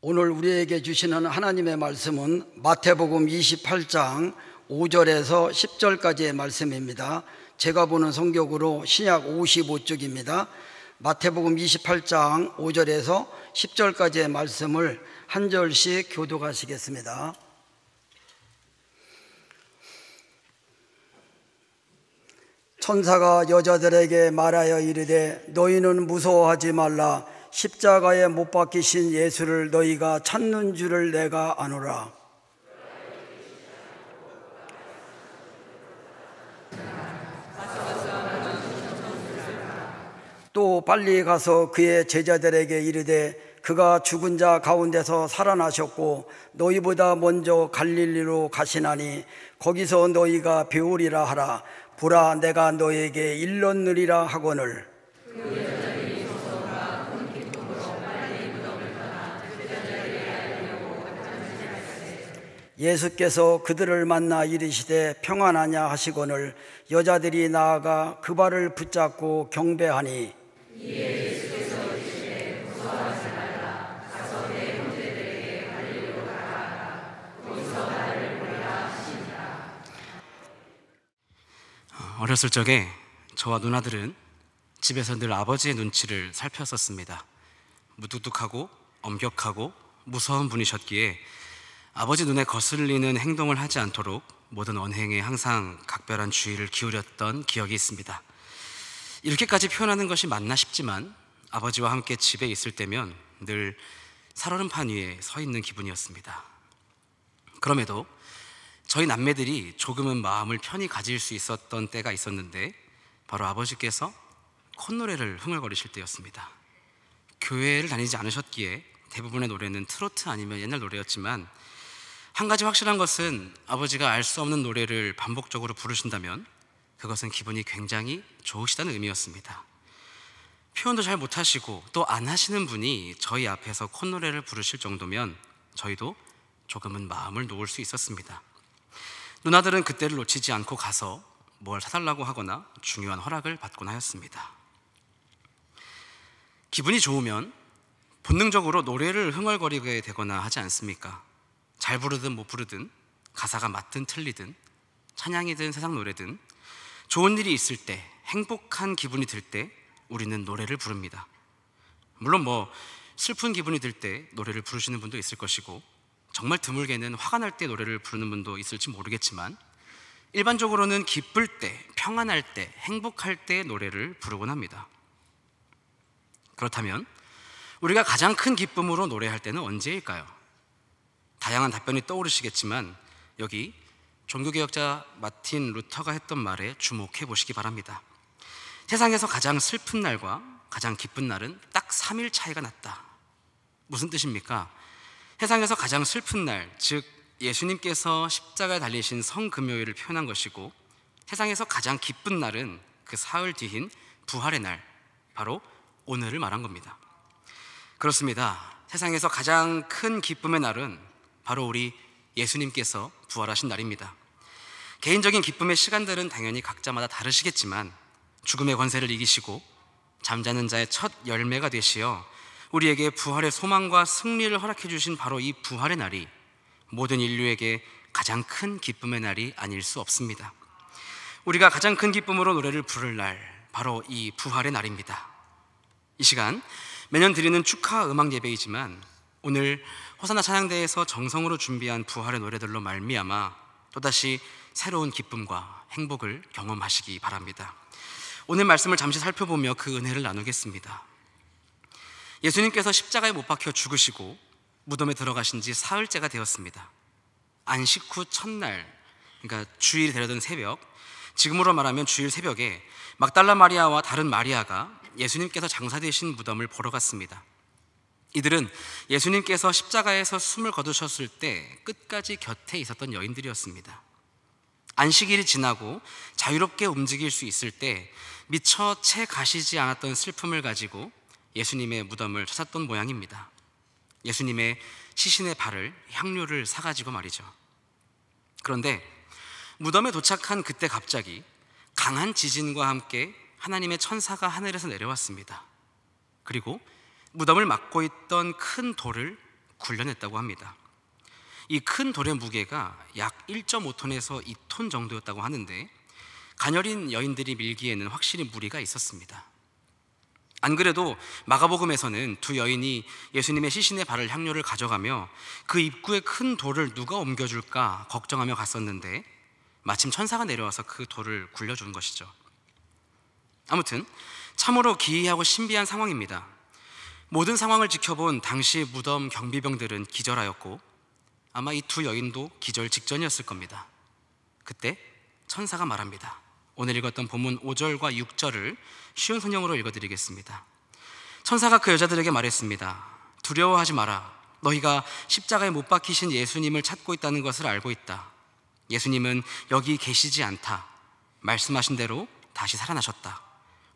오늘 우리에게 주시는 하나님의 말씀은 마태복음 28장 5절에서 10절까지의 말씀입니다. 제가 보는 성경으로 신약 55쪽입니다. 마태복음 28장 5절에서 10절까지의 말씀을 한 절씩 교독하시겠습니다. 천사가 여자들에게 말하여 이르되 너희는 무서워하지 말라. 십자가에 못 박히신 예수를 너희가 찾는 줄을 내가 아노라. 또 빨리 가서 그의 제자들에게 이르되 그가 죽은 자 가운데서 살아나셨고 너희보다 먼저 갈릴리로 가시나니 거기서 너희가 배우리라 하라. 보라, 내가 너희에게 일렀느니라 하거늘. 예수께서 그들을 만나 이르시되 평안하냐 하시거늘 여자들이 나아가 그 발을 붙잡고 경배하니 예수께서 이르시되 무서워하지 말라. 가서 내 형제들에게 갈릴리로 가라. 거기서 나를 보리라 하시니라. 어렸을 적에 저와 누나들은 집에서 늘 아버지의 눈치를 살폈었습니다. 무뚝뚝하고 엄격하고 무서운 분이셨기에 아버지 눈에 거슬리는 행동을 하지 않도록 모든 언행에 항상 각별한 주의를 기울였던 기억이 있습니다. 이렇게까지 표현하는 것이 맞나 싶지만 아버지와 함께 집에 있을 때면 늘 살얼음판 위에 서 있는 기분이었습니다. 그럼에도 저희 남매들이 조금은 마음을 편히 가질 수 있었던 때가 있었는데 바로 아버지께서 콧노래를 흥얼거리실 때였습니다. 교회를 다니지 않으셨기에 대부분의 노래는 트로트 아니면 옛날 노래였지만 한 가지 확실한 것은 아버지가 알 수 없는 노래를 반복적으로 부르신다면 그것은 기분이 굉장히 좋으시다는 의미였습니다. 표현도 잘 못하시고 또 안 하시는 분이 저희 앞에서 콧노래를 부르실 정도면 저희도 조금은 마음을 놓을 수 있었습니다. 누나들은 그때를 놓치지 않고 가서 뭘 사달라고 하거나 중요한 허락을 받곤 하였습니다. 기분이 좋으면 본능적으로 노래를 흥얼거리게 되거나 하지 않습니까? 잘 부르든 못 부르든 가사가 맞든 틀리든 찬양이든 세상 노래든 좋은 일이 있을 때 행복한 기분이 들 때 우리는 노래를 부릅니다. 물론 슬픈 기분이 들 때 노래를 부르시는 분도 있을 것이고 정말 드물게는 화가 날 때 노래를 부르는 분도 있을지 모르겠지만 일반적으로는 기쁠 때, 평안할 때, 행복할 때 노래를 부르곤 합니다. 그렇다면 우리가 가장 큰 기쁨으로 노래할 때는 언제일까요? 다양한 답변이 떠오르시겠지만 여기 종교개혁자 마틴 루터가 했던 말에 주목해 보시기 바랍니다. 세상에서 가장 슬픈 날과 가장 기쁜 날은 딱 3일 차이가 났다. 무슨 뜻입니까? 세상에서 가장 슬픈 날, 즉 예수님께서 십자가에 달리신 성금요일을 표현한 것이고 세상에서 가장 기쁜 날은 그 사흘 뒤인 부활의 날, 바로 오늘을 말한 겁니다. 그렇습니다. 세상에서 가장 큰 기쁨의 날은 바로 우리 예수님께서 부활하신 날입니다. 개인적인 기쁨의 시간들은 당연히 각자마다 다르시겠지만 죽음의 권세를 이기시고 잠자는 자의 첫 열매가 되시어 우리에게 부활의 소망과 승리를 허락해 주신 바로 이 부활의 날이 모든 인류에게 가장 큰 기쁨의 날이 아닐 수 없습니다. 우리가 가장 큰 기쁨으로 노래를 부를 날, 바로 이 부활의 날입니다. 이 시간 매년 드리는 축하 음악 예배이지만 오늘 호산나 찬양대에서 정성으로 준비한 부활의 노래들로 말미암아 또다시 새로운 기쁨과 행복을 경험하시기 바랍니다. 오늘 말씀을 잠시 살펴보며 그 은혜를 나누겠습니다. 예수님께서 십자가에 못 박혀 죽으시고 무덤에 들어가신 지 사흘째가 되었습니다. 안식 후 첫날, 그러니까 주일이 되려던 새벽, 지금으로 말하면 주일 새벽에 막달라 마리아와 다른 마리아가 예수님께서 장사되신 무덤을 보러 갔습니다. 이들은 예수님께서 십자가에서 숨을 거두셨을 때 끝까지 곁에 있었던 여인들이었습니다. 안식일이 지나고 자유롭게 움직일 수 있을 때 미처 채 가시지 않았던 슬픔을 가지고 예수님의 무덤을 찾았던 모양입니다. 예수님의 시신의 발을 향료를 사가지고 말이죠. 그런데 무덤에 도착한 그때 갑자기 강한 지진과 함께 하나님의 천사가 하늘에서 내려왔습니다. 그리고 무덤을 막고 있던 큰 돌을 굴려냈다고 합니다. 이 큰 돌의 무게가 약 1.5톤에서 2톤 정도였다고 하는데 가녀린 여인들이 밀기에는 확실히 무리가 있었습니다. 안 그래도 마가복음에서는 두 여인이 예수님의 시신의 발을 향료를 가져가며 그 입구에 큰 돌을 누가 옮겨줄까 걱정하며 갔었는데 마침 천사가 내려와서 그 돌을 굴려준 것이죠. 아무튼 참으로 기이하고 신비한 상황입니다. 모든 상황을 지켜본 당시 무덤 경비병들은 기절하였고 아마 이 두 여인도 기절 직전이었을 겁니다. 그때 천사가 말합니다. 오늘 읽었던 본문 5절과 6절을 쉬운 성경으로 읽어드리겠습니다. 천사가 그 여자들에게 말했습니다. 두려워하지 마라. 너희가 십자가에 못 박히신 예수님을 찾고 있다는 것을 알고 있다. 예수님은 여기 계시지 않다. 말씀하신 대로 다시 살아나셨다.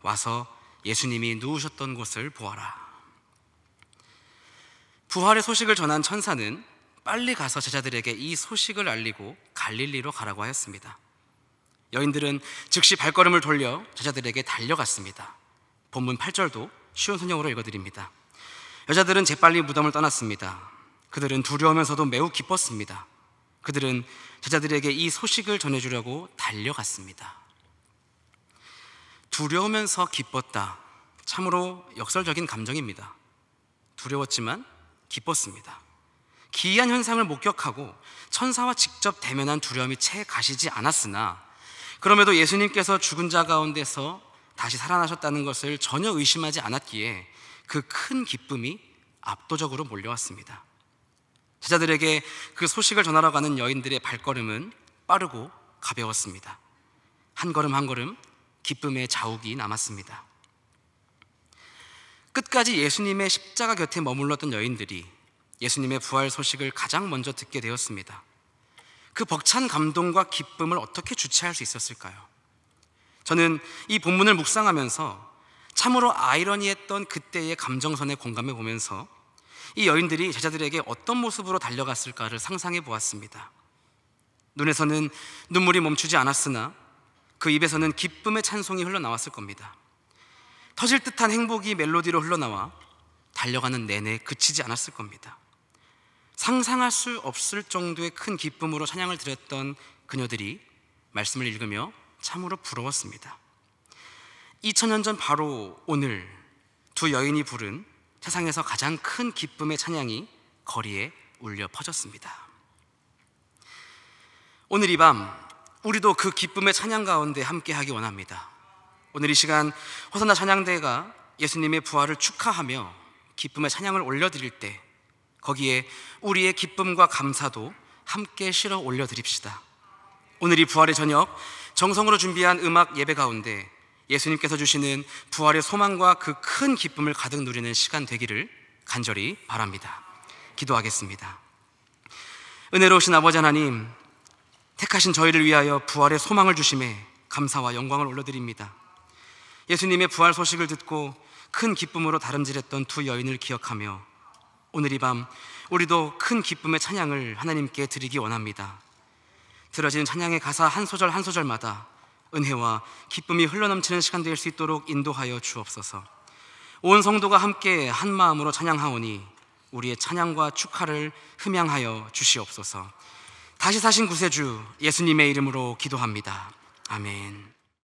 와서 예수님이 누우셨던 곳을 보아라. 부활의 소식을 전한 천사는 빨리 가서 제자들에게 이 소식을 알리고 갈릴리로 가라고 하였습니다. 여인들은 즉시 발걸음을 돌려 제자들에게 달려갔습니다. 본문 8절도 쉬운 성경으로 읽어드립니다. 여자들은 재빨리 무덤을 떠났습니다. 그들은 두려우면서도 매우 기뻤습니다. 그들은 제자들에게 이 소식을 전해주려고 달려갔습니다. 두려우면서 기뻤다. 참으로 역설적인 감정입니다. 두려웠지만 기뻤습니다. 기이한 현상을 목격하고 천사와 직접 대면한 두려움이 채 가시지 않았으나 그럼에도 예수님께서 죽은 자 가운데서 다시 살아나셨다는 것을 전혀 의심하지 않았기에 그 큰 기쁨이 압도적으로 몰려왔습니다. 제자들에게 그 소식을 전하러 가는 여인들의 발걸음은 빠르고 가벼웠습니다. 한 걸음 한 걸음 기쁨의 자욱이 남았습니다. 끝까지 예수님의 십자가 곁에 머물렀던 여인들이 예수님의 부활 소식을 가장 먼저 듣게 되었습니다. 그 벅찬 감동과 기쁨을 어떻게 주체할 수 있었을까요? 저는 이 본문을 묵상하면서 참으로 아이러니했던 그때의 감정선에 공감해 보면서 이 여인들이 제자들에게 어떤 모습으로 달려갔을까를 상상해 보았습니다. 눈에서는 눈물이 멈추지 않았으나 그 입에서는 기쁨의 찬송이 흘러나왔을 겁니다. 터질 듯한 행복이 멜로디로 흘러나와 달려가는 내내 그치지 않았을 겁니다. 상상할 수 없을 정도의 큰 기쁨으로 찬양을 드렸던 그녀들이 말씀을 읽으며 참으로 부러웠습니다. 2000년 전 바로 오늘 두 여인이 부른 세상에서 가장 큰 기쁨의 찬양이 거리에 울려 퍼졌습니다. 오늘 이 밤 우리도 그 기쁨의 찬양 가운데 함께하기 원합니다. 오늘 이 시간 호산나 찬양대가 예수님의 부활을 축하하며 기쁨의 찬양을 올려드릴 때 거기에 우리의 기쁨과 감사도 함께 실어 올려드립시다. 오늘 이 부활의 저녁 정성으로 준비한 음악 예배 가운데 예수님께서 주시는 부활의 소망과 그 큰 기쁨을 가득 누리는 시간 되기를 간절히 바랍니다. 기도하겠습니다. 은혜로우신 아버지 하나님, 택하신 저희를 위하여 부활의 소망을 주심에 감사와 영광을 올려드립니다. 예수님의 부활 소식을 듣고 큰 기쁨으로 다름질했던 두 여인을 기억하며 오늘 이 밤 우리도 큰 기쁨의 찬양을 하나님께 드리기 원합니다. 들어지는 찬양의 가사 한 소절 한 소절마다 은혜와 기쁨이 흘러넘치는 시간 될 수 있도록 인도하여 주옵소서. 온 성도가 함께 한 마음으로 찬양하오니 우리의 찬양과 축하를 흠양하여 주시옵소서. 다시 사신 구세주 예수님의 이름으로 기도합니다. 아멘.